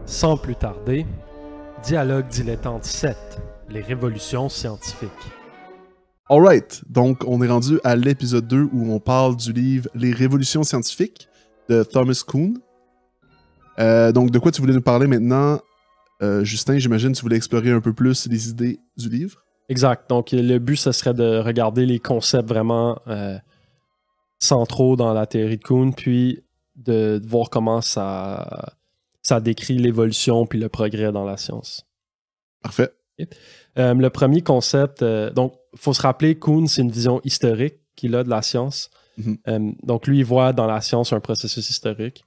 Sans plus tarder, Dialogue dilettante 7, les révolutions scientifiques. Alright, donc on est rendu à l'épisode 2 où on parle du livre Les révolutions scientifiques de Thomas Kuhn. Donc de quoi tu voulais nous parler maintenant, Justin? J'imagine que tu voulais explorer un peu plus les idées du livre. Exact, donc le but ce serait de regarder les concepts vraiment centraux dans la théorie de Kuhn, puis de voir comment ça décrit l'évolution puis le progrès dans la science. Parfait. Le premier concept, donc il faut se rappeler, Kuhn, c'est une vision historique qu'il a de la science. Donc lui, il voit dans la science un processus historique.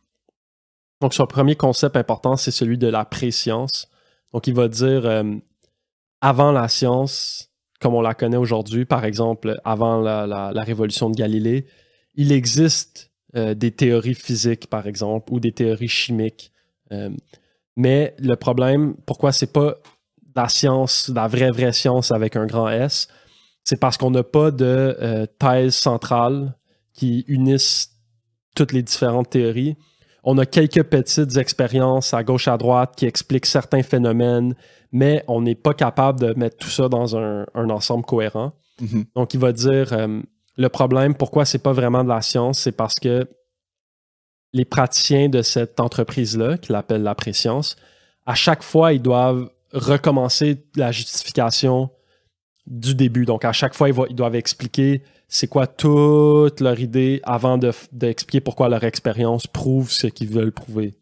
Donc son premier concept important, c'est celui de la préscience. Donc il va dire, avant la science, comme on la connaît aujourd'hui, par exemple, avant la révolution de Galilée, il existe des théories physiques, par exemple, ou des théories chimiques. Mais le problème, pourquoi c'est pas la science, la vraie science avec un grand S, c'est parce qu'on n'a pas de thèse centrale qui unissent toutes les différentes théories. On a quelques petites expériences à gauche, à droite qui expliquent certains phénomènes, mais on n'est pas capable de mettre tout ça dans un ensemble cohérent. Donc, il va dire, le problème, pourquoi c'est pas vraiment de la science, c'est parce que les praticiens de cette entreprise-là, qu'il appelle la préscience, à chaque fois, ils doivent recommencer la justification du début. Donc, à chaque fois, ils doivent expliquer c'est quoi toute leur idée avant d'expliquer pourquoi leur expérience prouve ce qu'ils veulent prouver.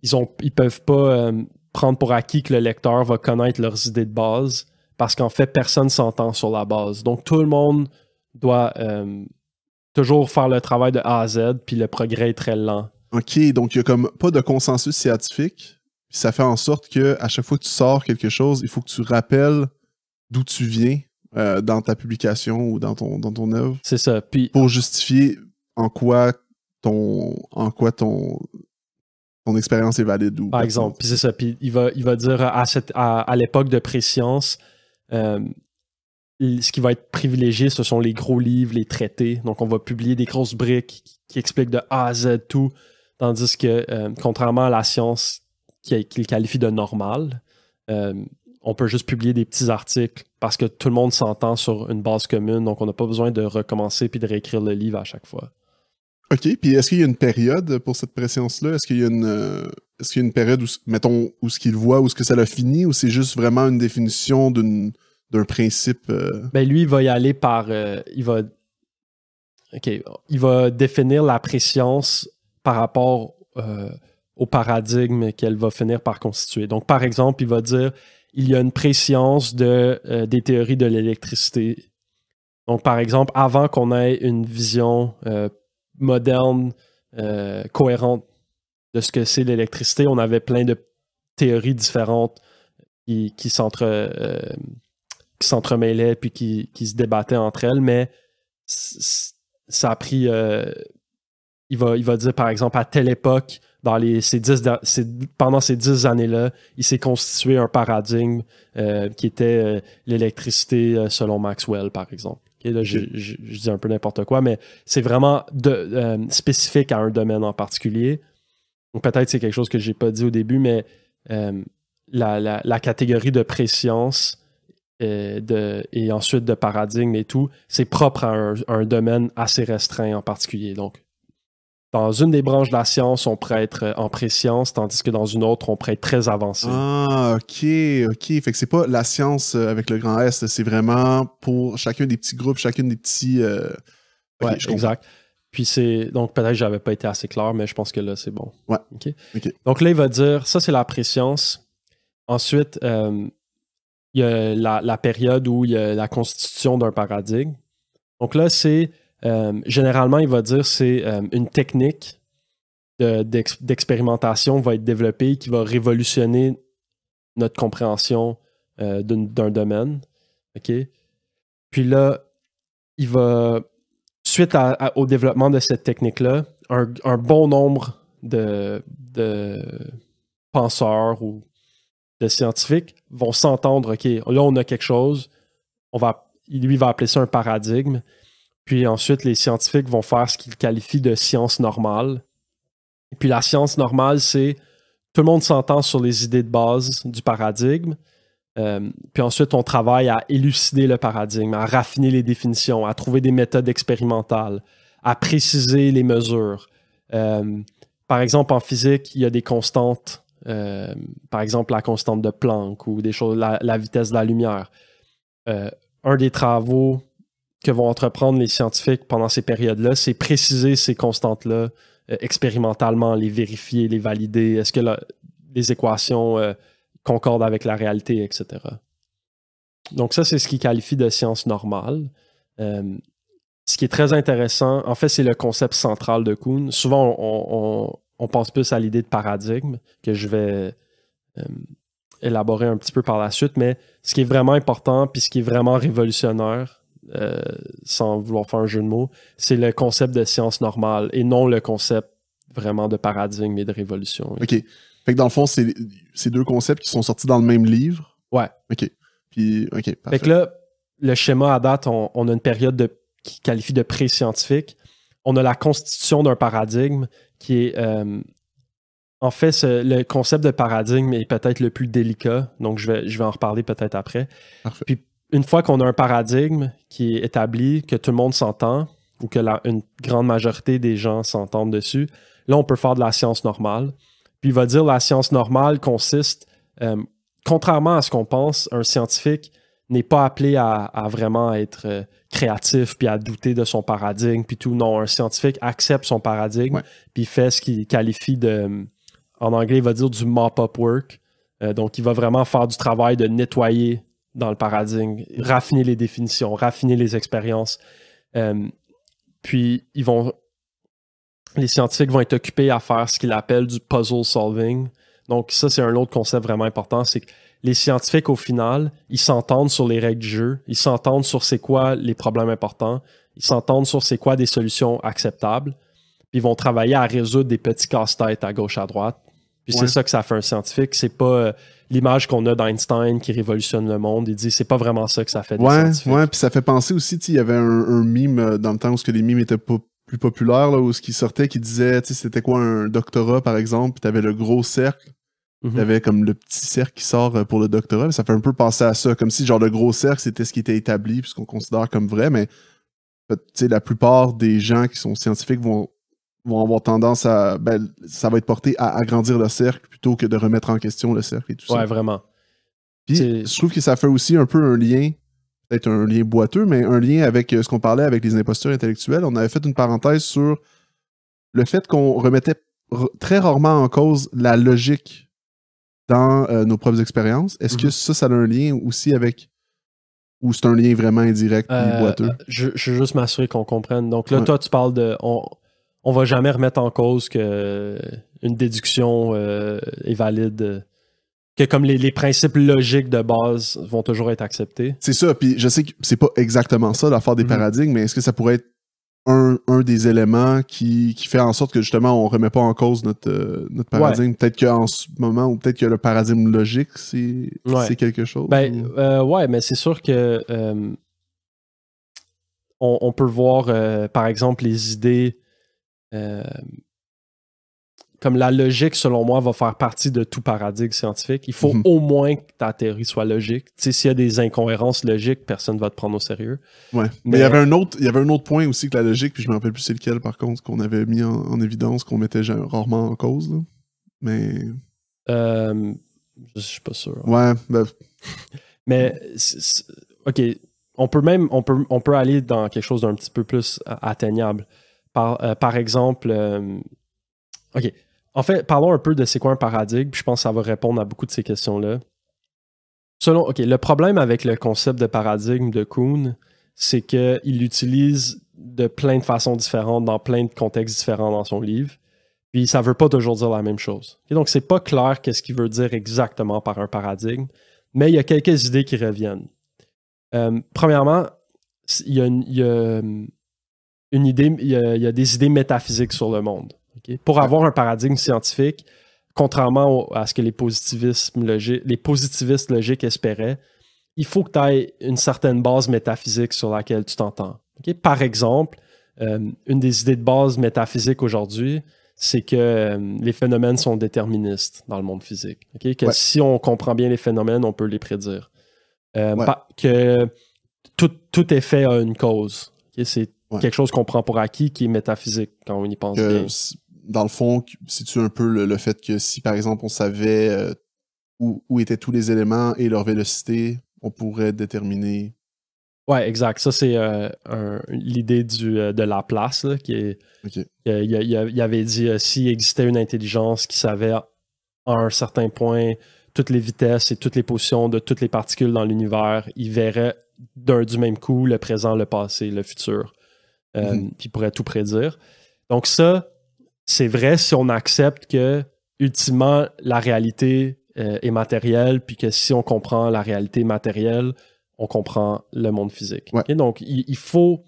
Ils peuvent pas prendre pour acquis que le lecteur va connaître leurs idées de base parce qu'en fait, personne s'entend sur la base. Donc, tout le monde doit toujours faire le travail de A à Z, puis le progrès est très lent. OK, donc il n'y a comme pas de consensus scientifique. Puis ça fait en sorte que à chaque fois que tu sors quelque chose, il faut que tu rappelles d'où tu viens dans ta publication ou dans ton œuvre. C'est ça. Puis, pour justifier en quoi ton expérience est valide. Ou par exemple, puis c'est ça. Puis il va dire à l'époque de préscience, ce qui va être privilégié, ce sont les gros livres, les traités. Donc, on va publier des grosses briques qui expliquent de A à Z tout, tandis que, contrairement à la science qu'il qualifie de normale, on peut juste publier des petits articles parce que tout le monde s'entend sur une base commune, donc on n'a pas besoin de recommencer puis de réécrire le livre à chaque fois. OK, puis est-ce qu'il y a une période pour cette préscience-là? Est-ce qu'il y a une période où, mettons, où ce qu'il voit, où ce que ça l'a fini, ou c'est juste vraiment une définition d'un principe? Ben lui, il va y aller par... il va définir la préscience par rapport au paradigme qu'elle va finir par constituer. Donc, par exemple, il va dire il y a une préscience des théories de l'électricité. Donc, par exemple, avant qu'on ait une vision moderne, cohérente de ce que c'est l'électricité, on avait plein de théories différentes qui s'entremêlaient puis qui se débattaient entre elles, mais ça a pris... il va dire, par exemple, à telle époque, pendant ces 10 années-là, il s'est constitué un paradigme qui était l'électricité selon Maxwell, par exemple. Okay, là, je dis un peu n'importe quoi, mais c'est vraiment spécifique à un domaine en particulier. Donc peut-être c'est quelque chose que j'ai pas dit au début, mais la catégorie de préscience et ensuite de paradigme et tout, c'est propre à un domaine assez restreint en particulier. Donc, dans une des branches de la science, on pourrait être en préscience, tandis que dans une autre, on pourrait être très avancé. Ah, OK. Fait que c'est pas la science avec le grand S, c'est vraiment pour chacun des petits groupes, chacune des petits... Okay, ouais, exact. Puis donc peut-être que j'avais pas été assez clair, mais je pense que là, c'est bon. Ouais. Okay. Donc là, il va dire, ça, c'est la préscience. Ensuite, il y a la période où il y a la constitution d'un paradigme. Donc là, c'est... généralement, il va dire c'est une technique d'expérimentation va être développée qui va révolutionner notre compréhension d'un domaine. OK? Puis là, il va, suite au développement de cette technique-là, un bon nombre de penseurs ou de scientifiques vont s'entendre, OK, là, on a quelque chose, lui va appeler ça un paradigme. Puis ensuite, les scientifiques vont faire ce qu'ils qualifient de science normale. Et puis la science normale, c'est tout le monde s'entend sur les idées de base du paradigme. Puis ensuite, on travaille à élucider le paradigme, à raffiner les définitions, à trouver des méthodes expérimentales, à préciser les mesures. Par exemple, en physique, il y a des constantes, par exemple la constante de Planck ou des choses, la vitesse de la lumière. Un des travaux que vont entreprendre les scientifiques pendant ces périodes-là, c'est préciser ces constantes-là expérimentalement, les vérifier, les valider. Est-ce que les équations concordent avec la réalité, etc. Donc ça, c'est ce qui qualifie de science normale. Ce qui est très intéressant, en fait, c'est le concept central de Kuhn. Souvent, on pense plus à l'idée de paradigme, que je vais élaborer un petit peu par la suite, mais ce qui est vraiment important, puis ce qui est vraiment révolutionnaire, sans vouloir faire un jeu de mots, c'est le concept de science normale et non le concept vraiment de paradigme et de révolution. OK. Fait que dans le fond, c'est deux concepts qui sont sortis dans le même livre. Ouais. OK. Puis, OK, parfait. Fait que là, le schéma à date, on a une période qui qualifie de pré-scientifique. On a la constitution d'un paradigme qui est... en fait, le concept de paradigme est peut-être le plus délicat, donc je vais en reparler peut-être après. Parfait. Puis, une fois qu'on a un paradigme qui est établi, que tout le monde s'entend, ou que une grande majorité des gens s'entendent dessus, là, on peut faire de la science normale. Puis il va dire la science normale consiste, contrairement à ce qu'on pense, un scientifique n'est pas appelé à vraiment être créatif puis à douter de son paradigme puis tout. Non, un scientifique accepte son paradigme puis fait ce qu'il qualifie de, en anglais, il va dire du mop-up work. Donc, il va vraiment faire du travail de nettoyer dans le paradigme, raffiner les définitions, raffiner les expériences. Puis, les scientifiques vont être occupés à faire ce qu'ils appellent du puzzle solving. Donc, ça, c'est un autre concept vraiment important, c'est que les scientifiques, au final, ils s'entendent sur les règles du jeu, ils s'entendent sur c'est quoi les problèmes importants, ils s'entendent sur c'est quoi des solutions acceptables, puis ils vont travailler à résoudre des petits casse-têtes à gauche, à droite. Puis c'est ça que ça fait un scientifique, c'est pas l'image qu'on a d'Einstein qui révolutionne le monde. Il dit c'est pas vraiment ça que ça fait des scientifiques. Ouais, puis ça fait penser aussi, il y avait un mime dans le temps où les mimes étaient pas plus populaires, là, où ce qui sortait, qui disait, c'était quoi un doctorat, par exemple, puis t'avais le gros cercle, t'avais comme le petit cercle qui sort pour le doctorat, ça fait un peu penser à ça, comme si genre le gros cercle, c'était ce qui était établi, puis ce qu'on considère comme vrai, mais la plupart des gens qui sont scientifiques vont avoir tendance à, ça va être porté à agrandir le cercle plutôt que de remettre en question le cercle et tout ça. Ouais, vraiment. Puis je trouve que ça fait aussi un peu un lien, peut-être un lien boiteux, mais un lien avec ce qu'on parlait avec les impostures intellectuelles. On avait fait une parenthèse sur le fait qu'on remettait très rarement en cause la logique dans nos propres expériences. Est-ce que ça a un lien aussi avec... Ou c'est un lien vraiment indirect et boiteux? Je veux juste m'assurer qu'on comprenne. Donc là, toi, tu parles de... On va jamais remettre en cause que une déduction est valide... que comme les principes logiques de base vont toujours être acceptés. C'est ça, puis je sais que c'est pas exactement ça l'affaire des paradigmes, mais est-ce que ça pourrait être un des éléments qui fait en sorte que justement on remet pas en cause notre paradigme? Peut-être qu'en ce moment, ou peut-être que le paradigme logique, c'est quelque chose? Ouais, mais c'est sûr que on peut voir par exemple les idées comme la logique, selon moi, va faire partie de tout paradigme scientifique. Il faut au moins que ta théorie soit logique. Tu sais, s'il y a des incohérences logiques, personne ne va te prendre au sérieux. Ouais. Mais il y avait un autre point aussi que la logique, puis je me rappelle plus c'est lequel, par contre, qu'on avait mis en évidence, qu'on mettait rarement en cause. Là. Mais... je suis pas sûr. Ouais. Mais, OK, on peut aller dans quelque chose d'un petit peu plus atteignable. Par exemple... OK. En fait, parlons un peu de c'est quoi un paradigme, puis je pense que ça va répondre à beaucoup de ces questions-là. Le problème avec le concept de paradigme de Kuhn, c'est qu'il l'utilise de plein de façons différentes, dans plein de contextes différents dans son livre, puis ça veut pas toujours dire la même chose. Et donc, c'est pas clair qu'est-ce qu'il veut dire exactement par un paradigme, mais il y a quelques idées qui reviennent. Premièrement, il y a des idées métaphysiques sur le monde. Okay? Pour avoir un paradigme scientifique, contrairement à ce que les positivistes logiques espéraient, il faut que tu aies une certaine base métaphysique sur laquelle tu t'entends. Okay? Par exemple, une des idées de base métaphysique aujourd'hui, c'est que les phénomènes sont déterministes dans le monde physique. Okay? Que si on comprend bien les phénomènes, on peut les prédire. Que tout effet a une cause. Okay? C'est quelque chose qu'on prend pour acquis qui est métaphysique quand on y pense bien. Dans le fond, c'est-tu un peu le fait que si, par exemple, on savait où étaient tous les éléments et leur vélocité, on pourrait déterminer... Ouais, exact. Ça, c'est l'idée de Laplace, là, qui est... Il avait dit, s'il existait une intelligence qui savait à un certain point toutes les vitesses et toutes les positions de toutes les particules dans l'univers, il verrait du même coup le présent, le passé, le futur. Puis il pourrait tout prédire. Donc ça, c'est vrai si on accepte que, ultimement, la réalité est matérielle, puis que si on comprend la réalité matérielle, on comprend le monde physique. Okay? Donc, il faut,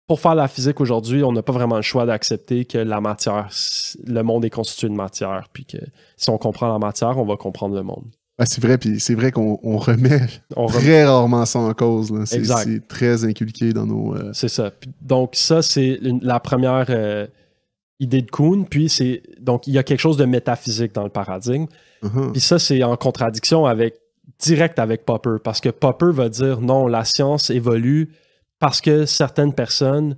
pour faire la physique aujourd'hui, on n'a pas vraiment le choix d'accepter que la matière, le monde est constitué de matière, puis que si on comprend la matière, on va comprendre le monde. C'est vrai, puis c'est vrai qu'on remet très rarement ça en cause. C'est très inculqué dans nos... C'est ça. Donc ça, c'est la première idée de Kuhn, puis donc il y a quelque chose de métaphysique dans le paradigme, puis ça, c'est en contradiction direct avec Popper, parce que Popper va dire non, la science évolue parce que certaines personnes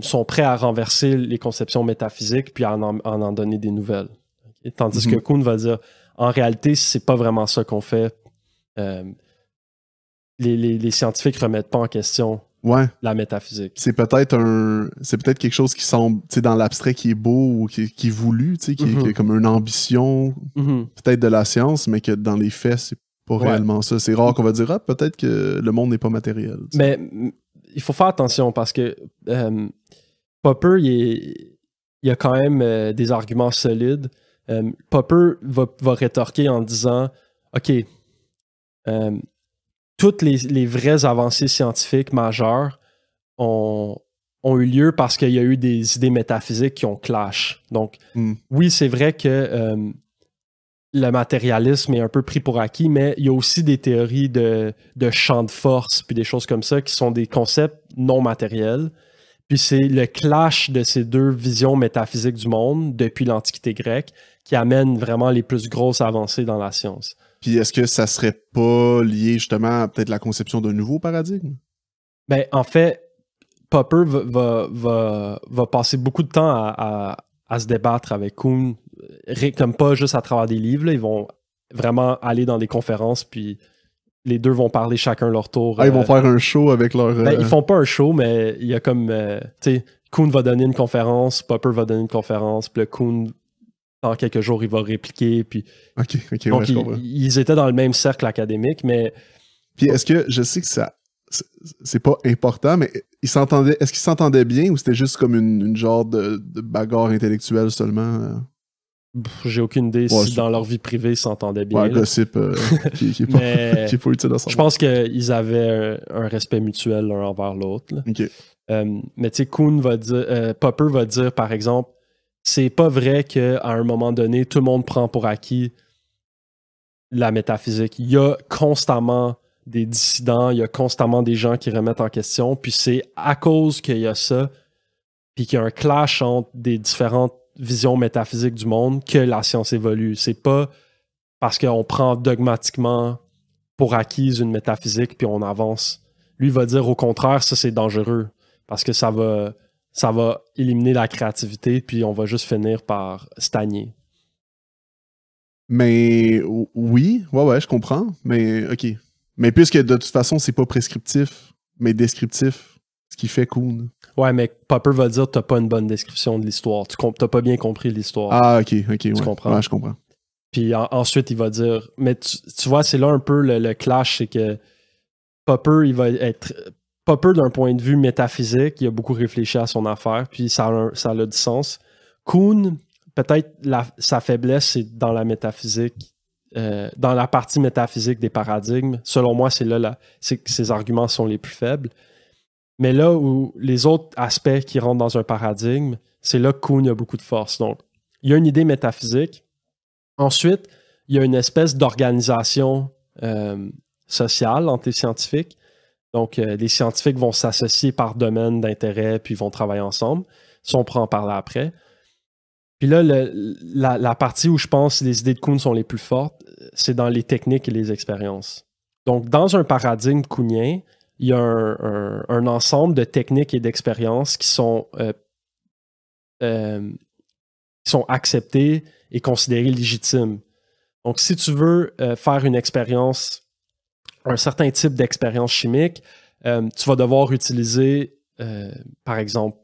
sont prêtes à renverser les conceptions métaphysiques puis à en donner des nouvelles. Okay? Tandis que Kuhn va dire en réalité, c'est pas vraiment ça qu'on fait. Les scientifiques remettent pas en question la métaphysique. C'est peut-être quelque chose qui semble dans l'abstrait qui est beau ou qui est voulu, qui est comme une ambition peut-être de la science, mais que dans les faits, c'est pas réellement ça. C'est rare qu'on va dire peut-être que le monde n'est pas matériel. T'sais. Mais il faut faire attention parce que Popper, il y a quand même des arguments solides. Popper va rétorquer en disant OK, toutes les vraies avancées scientifiques majeures ont eu lieu parce qu'il y a eu des idées métaphysiques qui ont clash. Donc, oui, c'est vrai que le matérialisme est un peu pris pour acquis, mais il y a aussi des théories de champ de force puis des choses comme ça qui sont des concepts non matériels. Puis c'est le clash de ces deux visions métaphysiques du monde depuis l'Antiquité grecque qui amène vraiment les plus grosses avancées dans la science. Puis est-ce que ça serait pas lié justement à peut-être la conception d'un nouveau paradigme? Ben, en fait, Popper va passer beaucoup de temps à se débattre avec Kuhn, comme pas juste à travers des livres. Là, ils vont vraiment aller dans des conférences, puis les deux vont parler chacun leur tour. Ils vont faire un show avec leur... Ben, ils font pas un show, mais il y a comme... tu sais, Kuhn va donner une conférence, Popper va donner une conférence, puis le Kuhn, dans quelques jours, il va répliquer, puis... OK, donc, je comprends. Ils étaient dans le même cercle académique, mais... Puis est-ce que... Je sais que ça... C'est pas important, mais est-ce qu'ils s'entendaient bien ou c'était juste comme une genre de bagarre intellectuelle seulement? J'ai aucune idée si dans leur vie privée ils s'entendaient bien. Ouais, gossip qui est pas utile à savoir. Je pense qu'ils avaient un respect mutuel l'un envers l'autre. Okay. Mais tu sais, Kuhn va dire, Popper va dire par exemple, c'est pas vrai qu'à un moment donné, tout le monde prend pour acquis la métaphysique. Il y a constamment des dissidents, il y a constamment des gens qui remettent en question, puis c'est à cause qu'il y a ça, puis qu'il y a un clash entre des différentes vision métaphysique du monde que la science évolue. C'est pas parce qu'on prend dogmatiquement pour acquise une métaphysique puis on avance. Lui va dire au contraire, ça c'est dangereux parce que ça va éliminer la créativité puis on va juste finir par stagner. Mais oui, ouais, je comprends. Mais OK. Mais puisque de toute façon, c'est pas prescriptif, mais descriptif, ce qui fait Kuhn. Ouais, mais Popper va dire t'as pas une bonne description de l'histoire. T'as pas bien compris l'histoire. Ah, OK. Tu comprends? Ouais, je comprends. Puis ensuite, il va dire... Mais tu vois, c'est là un peu le clash, c'est que Popper, il va être... Popper, d'un point de vue métaphysique, il a beaucoup réfléchi à son affaire, puis ça a du sens. Kuhn, peut-être sa faiblesse, c'est dans la métaphysique, dans la partie métaphysique des paradigmes. Selon moi, c'est là c'est que ses arguments sont les plus faibles. Mais là où les autres aspects qui rentrent dans un paradigme, c'est là que Kuhn a beaucoup de force. Donc, il y a une idée métaphysique. Ensuite, il y a une espèce d'organisation sociale entre les scientifiques. Donc, les scientifiques vont s'associer par domaine d'intérêt puis vont travailler ensemble. Ça, on pourra en parler après. Puis là, la partie où je pense que les idées de Kuhn sont les plus fortes, c'est dans les techniques et les expériences. Donc, dans un paradigme kuhnien, il y a un ensemble de techniques et d'expériences qui sont acceptées et considérées légitimes. Donc, si tu veux faire une expérience, un certain type d'expérience chimique, tu vas devoir utiliser, par exemple,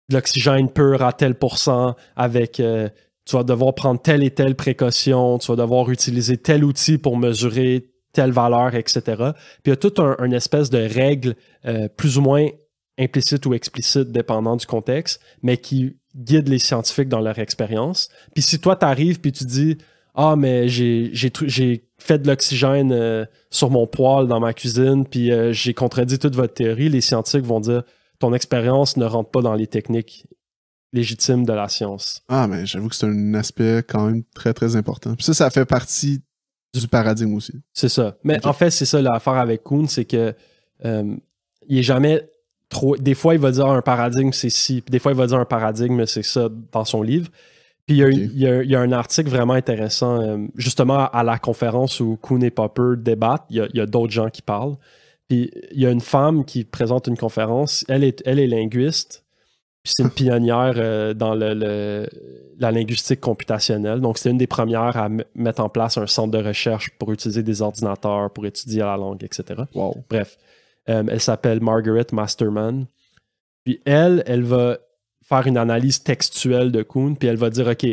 de l'oxygène pur à tel pourcent avec... tu vas devoir prendre telle et telle précaution, tu vas devoir utiliser tel outil pour mesurer telle valeur, etc. Puis il y a toute une espèce de règle plus ou moins implicite ou explicite, dépendant du contexte, mais qui guide les scientifiques dans leur expérience. Puis si toi, tu arrives puis tu dis « Ah, mais j'ai fait de l'oxygène sur mon poêle dans ma cuisine, puis j'ai contredit toute votre théorie », les scientifiques vont dire « Ton expérience ne rentre pas dans les techniques légitimes de la science. » Ah, mais j'avoue que c'est un aspect quand même très, très important. Puis ça fait partie du paradigme aussi. C'est ça. Mais en fait, c'est ça l'affaire avec Kuhn, c'est que il est jamais trop... Des fois, il va dire un paradigme, c'est ci. Puis des fois, il va dire un paradigme, c'est ça dans son livre. Puis il y a un article vraiment intéressant, justement à la conférence où Kuhn et Popper débattent. Il y a d'autres gens qui parlent. Puis il y a une femme qui présente une conférence. Elle est linguiste. Puis c'est une pionnière dans la linguistique computationnelle. Donc, c'est une des premières à mettre en place un centre de recherche pour utiliser des ordinateurs, pour étudier la langue, etc. Wow. Bref, elle s'appelle Margaret Masterman. Puis elle va faire une analyse textuelle de Kuhn, puis elle va dire, OK,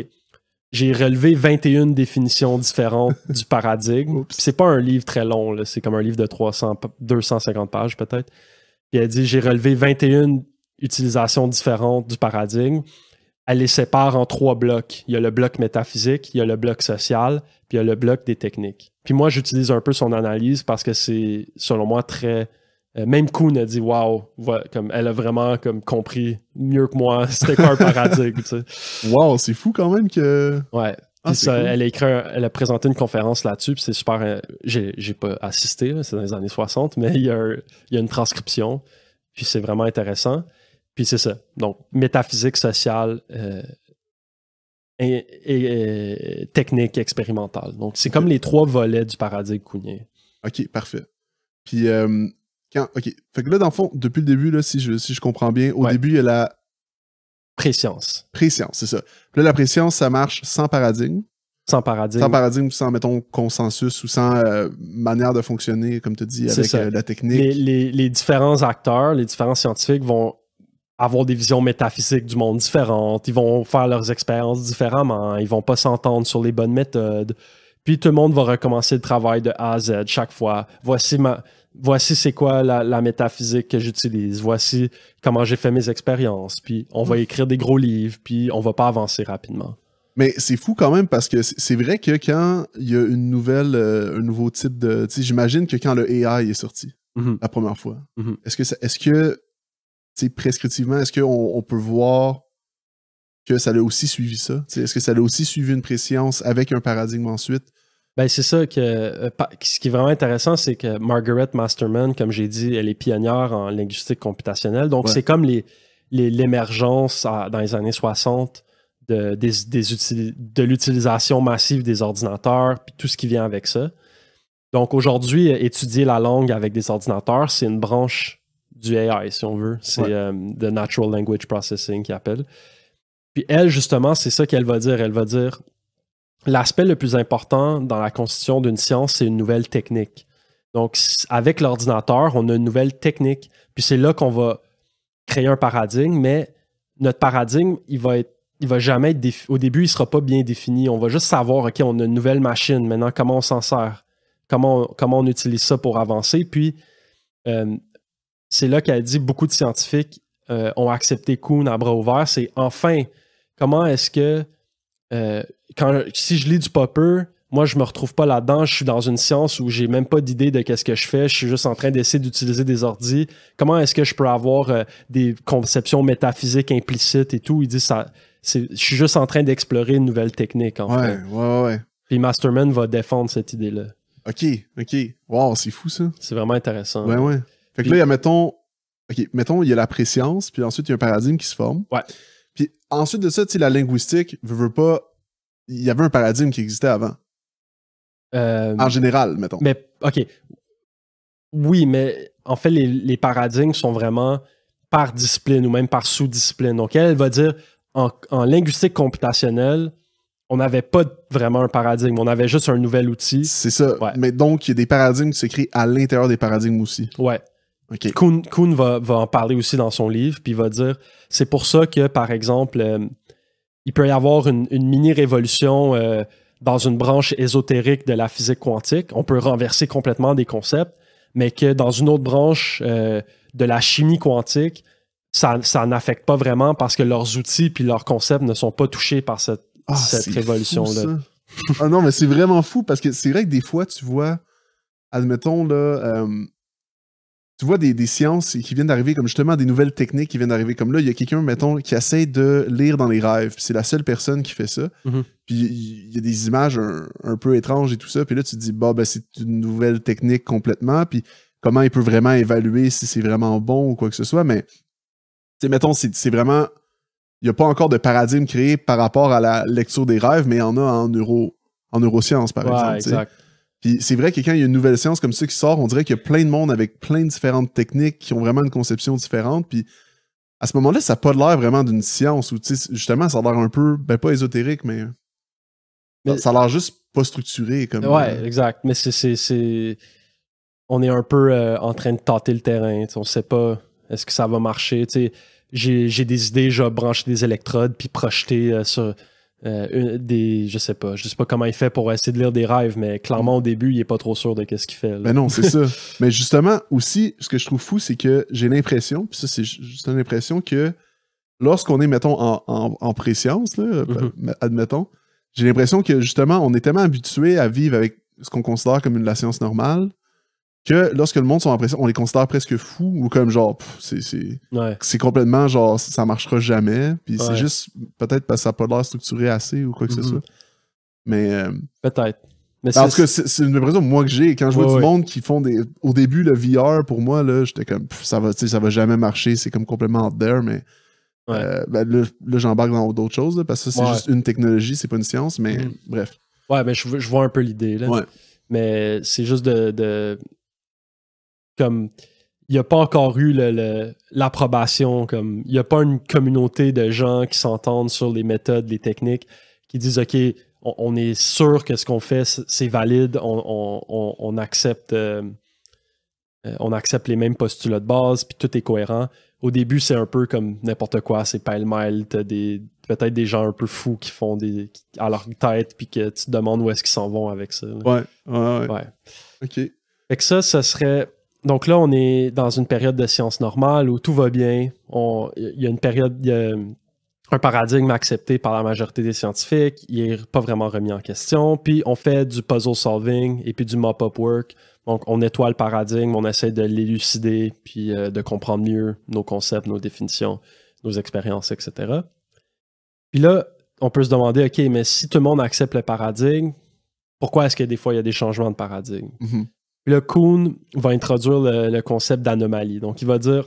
j'ai relevé 21 définitions différentes du paradigme. Puis c'est pas un livre très long, là. C'est comme un livre de 250 pages peut-être. Puis elle dit, j'ai relevé 21 utilisations différentes du paradigme. Elle les sépare en 3 blocs. Il y a le bloc métaphysique, il y a le bloc social, puis il y a le bloc des techniques. Puis moi, j'utilise un peu son analyse parce que c'est, selon moi, très... même Kuhn a dit « Wow! » Comme elle a vraiment comme, compris mieux que moi c'était quoi un paradigme. Tu sais. Wow, c'est fou quand même que... Ouais. Ah, ça, cool. elle a présenté une conférence là-dessus, puis c'est super... J'ai pas assisté, là, c'est dans les années 60, mais il y a une transcription, puis c'est vraiment intéressant. Puis c'est ça. Donc, métaphysique, sociale et technique expérimentale. Donc, c'est comme les 3 volets du paradigme kuhnien. OK, parfait. Puis, OK. Fait que là, dans le fond, depuis le début, là, si je comprends bien, au début, il y a la... Préscience. Préscience, c'est ça. Puis là, la préscience, ça marche sans paradigme. Sans paradigme. Sans paradigme, sans, mettons, consensus ou sans manière de fonctionner, comme tu dis, avec la technique. Les différents acteurs, les différents scientifiques vont avoir des visions métaphysiques du monde différentes, ils vont faire leurs expériences différemment, ils vont pas s'entendre sur les bonnes méthodes. Puis tout le monde va recommencer le travail de A à Z chaque fois. Voici c'est quoi la métaphysique que j'utilise. Voici comment j'ai fait mes expériences. Puis on va écrire des gros livres, puis on va pas avancer rapidement. Mais c'est fou quand même parce que c'est vrai que quand il y a une nouvelle, un nouveau type de... Tu sais, j'imagine que quand le AI est sorti la première fois, est-ce que prescriptivement, est-ce qu'on peut voir que ça l'a aussi suivi ça? T'sais, est-ce que ça l'a aussi suivi une préscience avec un paradigme ensuite? Ben c'est ça que... ce qui est vraiment intéressant, c'est que Margaret Masterman, comme j'ai dit, elle est pionnière en linguistique computationnelle. Donc, c'est comme l'émergence dans les années 60 de l'utilisation massive des ordinateurs, puis tout ce qui vient avec ça. Donc, aujourd'hui, étudier la langue avec des ordinateurs, c'est une branche du AI, si on veut. C'est the Natural Language Processing qu'ils appellent. Puis elle, justement, c'est ça qu'elle va dire. Elle va dire, l'aspect le plus important dans la constitution d'une science, c'est une nouvelle technique. Donc, avec l'ordinateur, on a une nouvelle technique. Puis c'est là qu'on va créer un paradigme, mais notre paradigme, il va jamais être au début, il ne sera pas bien défini. On va juste savoir, OK, on a une nouvelle machine. Maintenant, comment on s'en sert? Comment on utilise ça pour avancer? Puis, c'est là qu'elle dit beaucoup de scientifiques ont accepté Kuhn à bras ouverts. C'est enfin, comment est-ce que si je lis du Popper, moi je me retrouve pas là-dedans, je suis dans une science où j'ai même pas d'idée de qu'est-ce que je fais, je suis juste en train d'essayer d'utiliser des ordis. Comment est-ce que je peux avoir des conceptions métaphysiques implicites et tout? Il dit ça, je suis juste en train d'explorer une nouvelle technique en fait. Ouais. Puis Masterman va défendre cette idée-là. OK. Wow, c'est fou ça. C'est vraiment intéressant. Ouais. Fait que là, il y a, mettons, il y a la préscience, puis ensuite, il y a un paradigme qui se forme. Ouais. Puis ensuite de ça, tu sais, la linguistique, veut pas, il y avait un paradigme qui existait avant. En général, mettons. Mais, OK. Oui, mais en fait, les paradigmes sont vraiment par discipline ou même par sous-discipline. Donc, elle va dire, en linguistique computationnelle, on n'avait pas vraiment un paradigme, on avait juste un nouvel outil. C'est ça. Ouais. Mais donc, il y a des paradigmes qui se créent à l'intérieur des paradigmes aussi. Ouais. OK. Kuhn va en parler aussi dans son livre, puis il va dire, c'est pour ça que, par exemple, il peut y avoir une mini-révolution dans une branche ésotérique de la physique quantique. On peut renverser complètement des concepts, mais que dans une autre branche de la chimie quantique, ça n'affecte pas vraiment parce que leurs outils puis leurs concepts ne sont pas touchés par cette révolution-là. Ah non, mais c'est vraiment fou parce que c'est vrai que des fois, tu vois, admettons, là, tu vois des sciences qui viennent d'arriver, comme justement des nouvelles techniques qui viennent d'arriver. Comme là, il y a quelqu'un, mettons, qui essaie de lire dans les rêves. C'est la seule personne qui fait ça. Mm-hmm. Puis il y a des images un peu étranges et tout ça. Puis là, tu te dis, bah, ben, c'est une nouvelle technique complètement. Puis comment il peut vraiment évaluer si c'est vraiment bon ou quoi que ce soit. Mais, tu sais, mettons, c'est vraiment. Il n'y a pas encore de paradigme créé par rapport à la lecture des rêves, mais il y en a en neurosciences, par exemple. Exact. Puis c'est vrai que quand il y a une nouvelle science comme ça qui sort, on dirait qu'il y a plein de monde avec plein de différentes techniques qui ont vraiment une conception différente. Puis à ce moment-là, ça n'a pas l'air vraiment d'une science où, justement, ça a l'air un peu, ben pas ésotérique, mais ça a l'air juste pas structuré. Comme, ouais, exact. Mais on est un peu en train de tâter le terrain. On ne sait pas est-ce que ça va marcher. J'ai des idées, je vais brancher des électrodes puis projeter sur je sais pas comment il fait pour essayer de lire des rêves, mais clairement au début il est pas trop sûr de qu'est-ce qu'il fait là. Ben non, c'est ça. Mais justement aussi, ce que je trouve fou, c'est que j'ai l'impression, puis ça c'est juste une impression, que lorsqu'on est, mettons, en préscience, là, admettons, j'ai l'impression que justement on est tellement habitué à vivre avec ce qu'on considère comme la science normale que lorsque le monde sont en pression, on les considère presque fous ou comme genre c'est complètement genre ça marchera jamais, puis c'est juste peut-être parce que ça n'a pas l'air structuré assez ou quoi que ce soit. Mais peut-être. Mais en tout cas, c'est une impression moi que j'ai quand je vois du monde qui font au début le VR, pour moi là, j'étais comme ça va jamais marcher, c'est comme complètement out there, mais ben là j'embarque dans d'autres choses là, parce que ça, c'est juste une technologie, c'est pas une science, mais bref. Ouais, mais je vois un peu l'idée là. Ouais. Mais c'est juste comme il n'y a pas encore eu l'approbation, comme il n'y a pas une communauté de gens qui s'entendent sur les méthodes, les techniques, qui disent OK, on est sûr que ce qu'on fait, c'est valide, on accepte les mêmes postulats de base, puis tout est cohérent. Au début, c'est un peu comme n'importe quoi, c'est pêle-mêle, t'as peut-être des gens un peu fous qui font à leur tête, puis que tu te demandes où est-ce qu'ils s'en vont avec ça. Ouais. OK. Fait que ça serait... Donc là, on est dans une période de sciences normales où tout va bien. Il y a une période, il y a un paradigme accepté par la majorité des scientifiques. Il n'est pas vraiment remis en question. Puis on fait du puzzle solving et puis du mop-up work. Donc on nettoie le paradigme, on essaie de l'élucider puis de comprendre mieux nos concepts, nos définitions, nos expériences, etc. Puis là, on peut se demander, OK, mais si tout le monde accepte le paradigme, pourquoi est-ce que des fois il y a des changements de paradigme? Mm-hmm. Puis là, Kuhn va introduire le concept d'anomalie. Donc, il va dire,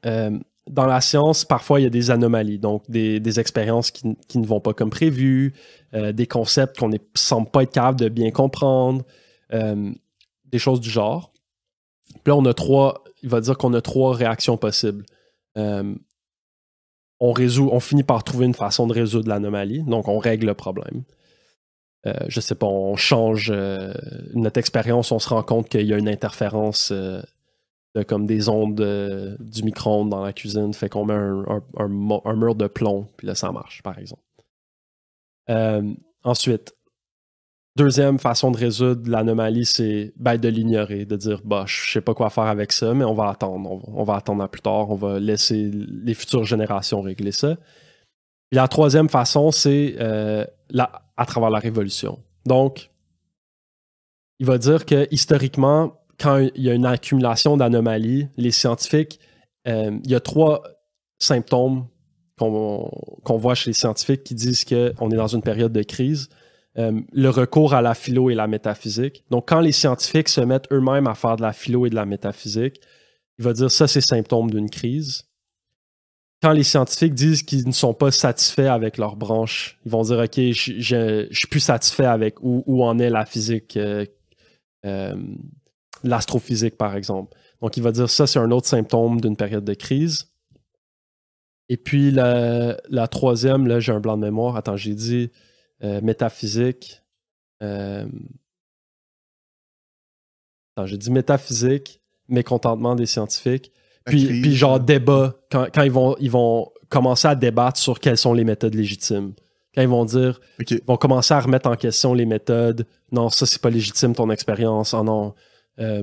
dans la science, parfois, il y a des anomalies, donc des expériences qui ne vont pas comme prévu, des concepts qu'on ne semble pas être capable de bien comprendre, des choses du genre. Puis là, il va dire qu'on a 3 réactions possibles. On finit par trouver une façon de résoudre l'anomalie, donc on règle le problème. Je sais pas, on change notre expérience, on se rend compte qu'il y a une interférence de comme des ondes du micro-ondes dans la cuisine, fait qu'on met un mur de plomb, puis là ça marche, par exemple. Ensuite, deuxième façon de résoudre l'anomalie, c'est de l'ignorer, de dire je sais pas quoi faire avec ça, mais on va attendre, on va attendre à plus tard, on va laisser les futures générations régler ça. Puis la troisième façon, c'est à travers la révolution. Donc, il va dire que historiquement, quand il y a une accumulation d'anomalies, les scientifiques, il y a 3 symptômes qu'on voit chez les scientifiques qui disent qu'on est dans une période de crise. Le recours à la philo et la métaphysique. Donc, quand les scientifiques se mettent eux-mêmes à faire de la philo et de la métaphysique, il va dire ça, c'est symptôme d'une crise. quand les scientifiques disent qu'ils ne sont pas satisfaits avec leur branche, ils vont dire, OK, je suis plus satisfait avec où en est la physique, l'astrophysique, par exemple. Donc, il va dire ça, c'est un autre symptôme d'une période de crise. Et puis, la troisième, là, j'ai un blanc de mémoire. Attends, j'ai dit métaphysique. Attends, j'ai dit métaphysique, mécontentement des scientifiques. Puis genre, débat, quand ils vont commencer à débattre sur quelles sont les méthodes légitimes. Quand ils vont dire, ils vont commencer à remettre en question les méthodes. Non, ça, c'est pas légitime, ton expérience. Oh non,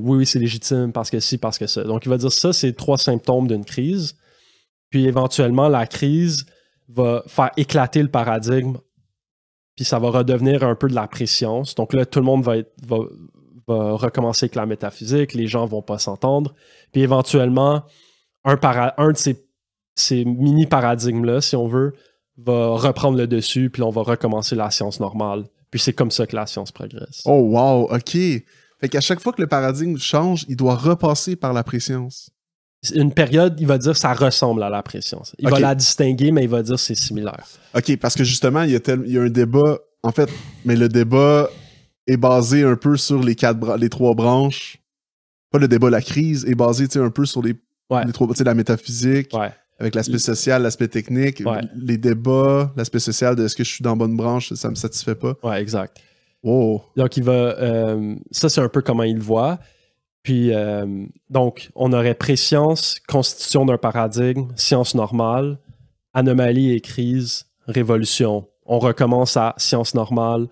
oui, c'est légitime parce que si, parce que ça. Donc, il va dire ça, c'est 3 symptômes d'une crise. Puis éventuellement, la crise va faire éclater le paradigme, puis ça va redevenir un peu de la préscience. Donc là, tout le monde va recommencer avec la métaphysique, les gens vont pas s'entendre. Puis éventuellement, un de ces mini-paradigmes-là, si on veut, va reprendre le dessus, puis on va recommencer la science normale. Puis c'est comme ça que la science progresse. Oh wow, OK. Fait qu'à chaque fois que le paradigme change, il doit repasser par la préscience. Une période, il va dire ça ressemble à la préscience. Il va la distinguer, mais il va dire c'est similaire. OK, parce que justement, il y a un débat, en fait, mais le débat est basé un peu sur les 3 branches. Pas le débat, la crise est basé un peu sur les 3, la métaphysique, avec l'aspect social, l'aspect technique, les débats, l'aspect social de est-ce que je suis dans la bonne branche, ça me satisfait pas. Ouais, exact. Oh. Donc, il va... ça, c'est un peu comment il le voit. Puis, donc, on aurait préscience, constitution d'un paradigme, science normale, anomalie et crise, révolution. On recommence à science normale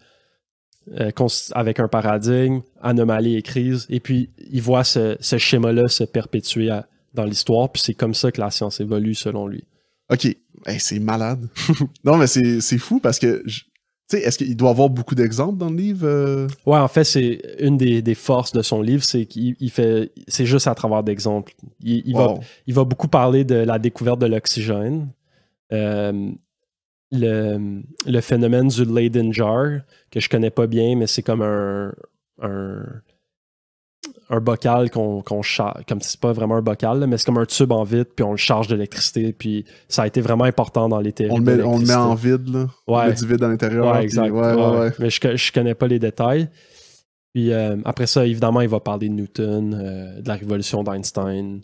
avec un paradigme, anomalie et crise. Et puis, il voit ce schéma-là se perpétuer dans l'histoire. Puis, c'est comme ça que la science évolue, selon lui. OK. Hey, c'est malade. Non, mais c'est fou parce que... Tu sais, est-ce qu'il doit y avoir beaucoup d'exemples dans le livre? Ouais, en fait, c'est une des forces de son livre, c'est qu'il fait... C'est juste à travers d'exemples. Il va beaucoup parler de la découverte de l'oxygène, le phénomène du Leyden jar, que je connais pas bien, mais c'est comme un bocal qu'on charge, comme c'est pas vraiment un bocal, là, mais c'est comme un tube en vide, puis on le charge d'électricité, puis ça a été vraiment important dans les théories. On le met en vide, là. Ouais. On met du vide à l'intérieur. Ouais, exact. Ouais. Mais je connais pas les détails. Puis après ça, évidemment, il va parler de Newton, de la révolution d'Einstein.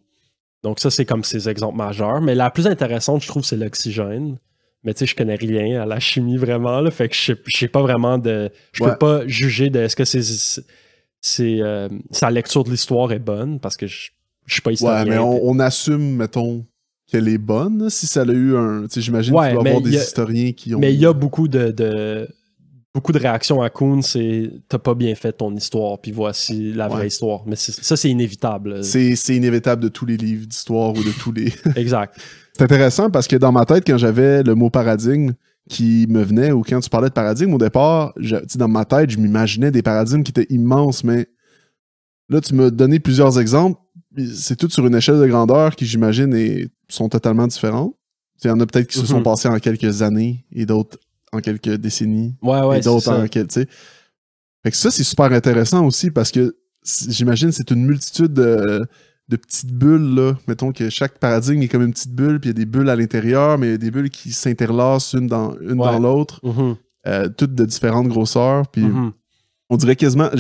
Donc ça, c'est comme ses exemples majeurs. Mais la plus intéressante, je trouve, c'est l'oxygène. Mais tu sais, je connais rien à la chimie vraiment, là, fait que je sais pas vraiment de... Je peux pas juger de est-ce que sa lecture de l'histoire est bonne, parce que je suis pas historien. Ouais, mais on assume, mettons, qu'elle est bonne, si ça a eu un... Tu sais, j'imagine qu'il doit y avoir des historiens qui ont... Mais il y a beaucoup de réactions à Kuhn, c'est « t'as pas bien fait ton histoire, puis voici la vraie histoire ». Mais ça, c'est inévitable. C'est inévitable de tous les livres d'histoire ou de tous les... Exact. C'est intéressant parce que dans ma tête, quand j'avais le mot paradigme qui me venait, ou quand tu parlais de paradigme, au départ, dans ma tête, je m'imaginais des paradigmes qui étaient immenses, mais là, tu m'as donné plusieurs exemples. C'est tout sur une échelle de grandeur qui, j'imagine, sont totalement différentes. Il y en a peut-être qui se sont passés en quelques années et d'autres en quelques décennies. Ouais, et d'autres en quelques... Fait que ça, c'est super intéressant aussi parce que j'imagine c'est une multitude de petites bulles, là. Mettons que chaque paradigme est comme une petite bulle, puis il y a des bulles à l'intérieur, mais il y a des bulles qui s'interlacent une dans l'autre, toutes de différentes grosseurs, puis on dirait quasiment...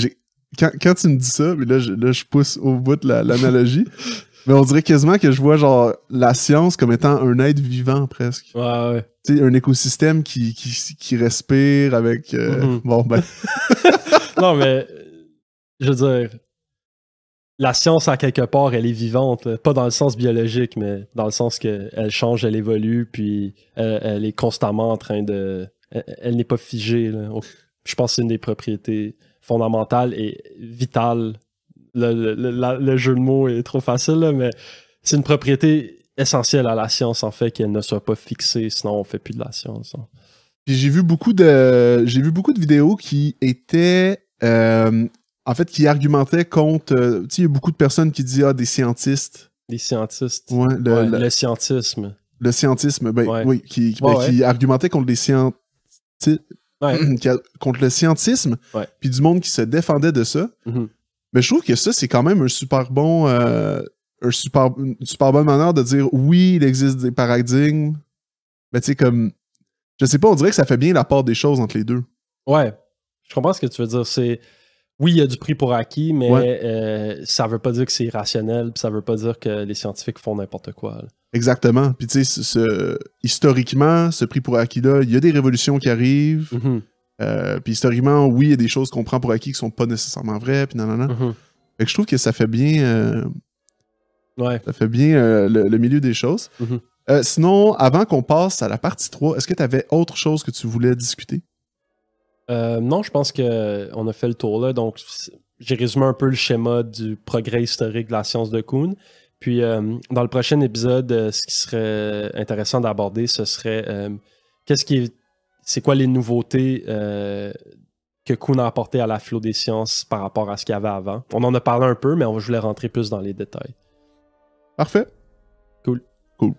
Quand tu me dis ça, mais là, je pousse au bout de l'analogie, mais on dirait quasiment que je vois genre la science comme étant un être vivant, presque. Ouais. Tu sais, un écosystème qui respire avec... Bon, ben... Non, mais... Je veux dire... La science, à quelque part, elle est vivante. Là. Pas dans le sens biologique, mais dans le sens qu'elle change, elle évolue, puis elle est constamment en train de... Elle n'est pas figée. Là. Je pense que c'est une des propriétés fondamentales et vitales. Le jeu de mots est trop facile, là, mais c'est une propriété essentielle à la science, en fait, qu'elle ne soit pas fixée, sinon on fait plus de la science. Hein. Puis j'ai vu beaucoup de vidéos qui étaient... en fait, qui argumentaient contre... tu sais, il y a beaucoup de personnes qui disent « Ah, des scientistes. » Des scientistes. Ouais, le scientisme. Le scientisme, oui. Qui argumentaient contre les scientistes. Contre le scientisme. Puis du monde qui se défendait de ça. Mais je trouve que ça, c'est quand même un super bon une super bonne manière de dire oui, il existe des paradigmes. Mais tu sais, comme. Je sais pas, on dirait que ça fait bien la part des choses entre les deux. Ouais. Je comprends ce que tu veux dire. C'est. Oui, il y a du prix pour acquis, mais ça veut pas dire que c'est irrationnel, puis ça veut pas dire que les scientifiques font n'importe quoi. Là. Exactement. Puis tu sais, historiquement, ce prix pour acquis-là, il y a des révolutions qui arrivent. Puis historiquement, oui, il y a des choses qu'on prend pour acquis qui sont pas nécessairement vraies, puis nanana. Fait que je trouve que ça fait bien... Ça fait bien le milieu des choses. Sinon, avant qu'on passe à la partie 3, est-ce que tu avais autre chose que tu voulais discuter? Non, je pense qu'on a fait le tour là. Donc, j'ai résumé un peu le schéma du progrès historique de la science de Kuhn. Puis, dans le prochain épisode, ce qui serait intéressant d'aborder, ce serait c'est quoi les nouveautés que Kuhn a apportées à la philo des sciences par rapport à ce qu'il y avait avant. On en a parlé un peu, mais je voulais rentrer plus dans les détails. Parfait. Cool. Cool.